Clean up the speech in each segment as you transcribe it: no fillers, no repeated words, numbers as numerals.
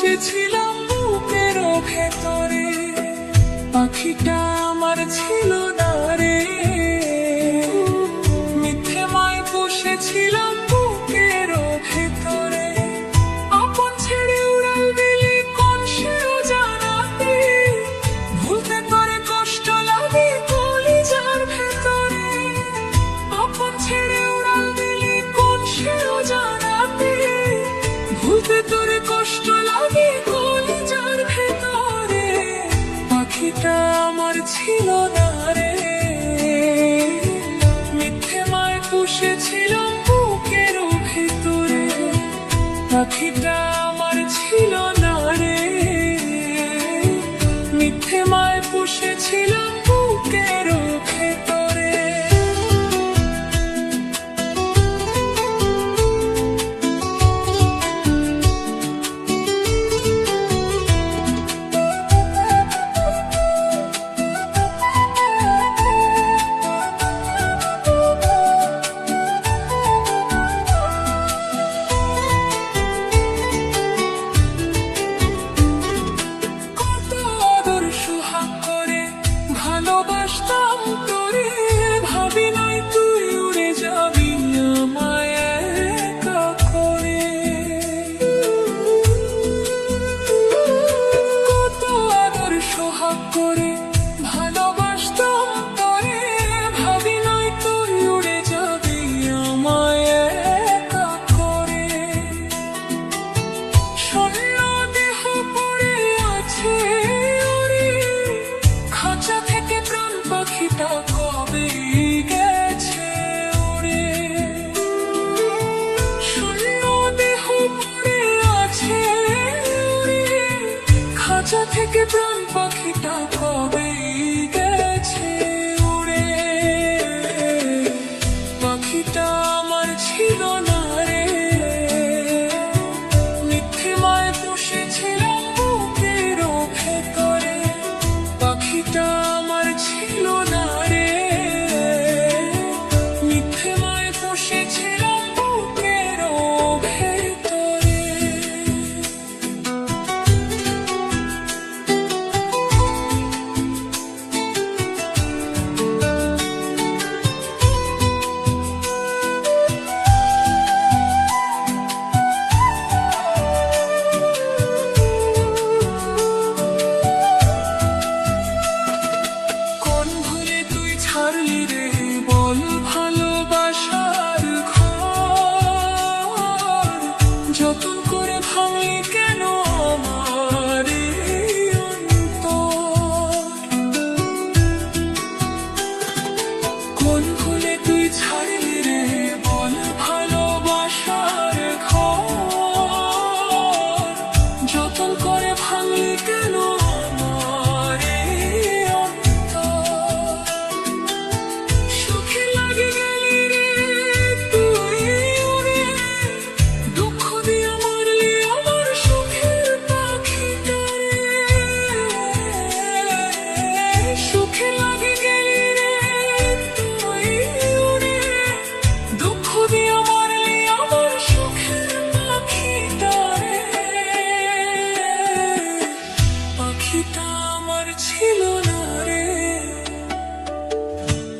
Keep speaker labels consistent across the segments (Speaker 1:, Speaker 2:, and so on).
Speaker 1: পুষেছিলাম বুকের ভেতরে, পাখিটা আমার ছিল না রে। মিথ্যে মায় পুষেছিলাম বুকের ভেতরে, আপন ছেড়ে উড়াল দিলি কোন সেও জানাতে। ভুলতে তোরে কষ্ট লাগে কলিজার ভেতরে, আপন ছেড়ে উড়াল দিলি কোন সেও জানাতে। ভুলতে তোরে কষ্ট লাগে কলিজার ভেতরে, পাখিটা আমার ছিল না রে। মিথ্যে মায় পুষেছিলাম বুকের ভেতরে, পাখিটা আমার ছিল না রে। মিথ্যে মায় পুষেছিলাম বুকের ভেতরে। ভালোবাসতাম তোরে, ভাবি নাই তুই উড়ে যাবি আমায় একা করে। কত আদর সোহাগ করে ভালোবাসতাম তোরে, ভাবি নাই তুই উড়ে যাবি আমায় একা করে। শূন্য দেহ পড়ে আছে খাঁচা থেকে প্রাণ পাখিটা কবে গেছে উড়ে। শূন্য দেহ পড়ে আছে উড়ে, খাঁচা থেকে প্রাণ পাখিটা কবে গেছে উড়ে। পাখিটা আমার ছিল না রে। মিথ্যে মায় পুষেছিলাম বুকের ভেতরে, পাখিটা আমার ছিল না রে। মিথ্যে মায় পুষেছিলাম বুকের ভেতরে। ছাড়লি রে বল ভালোবাসার ঘর, যতন করে ভাঙলি কেন আমার অন্তর। কোন ভুলে তুই ছাড়লি রে বল ভালোবাসার ঘর, যতন করে ভাঙলি কেন আমার সুখে লাগে গেলি রে তুই উড়ে। দুঃখ দিয়া মারলি আমার সুখের পাখিটা রে। পাখিটা আমার ছিল না রে।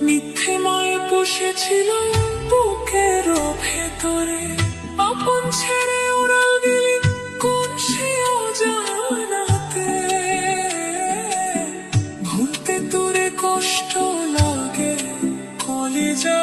Speaker 1: মিথ্যে মায় পুষেছিলাম বুকের ভেতরে, আপন ছেড়ে উড়াল দিলি কোন সেও জানাতে। ভুলতে তোরে কষ্ট লাগে কলিজা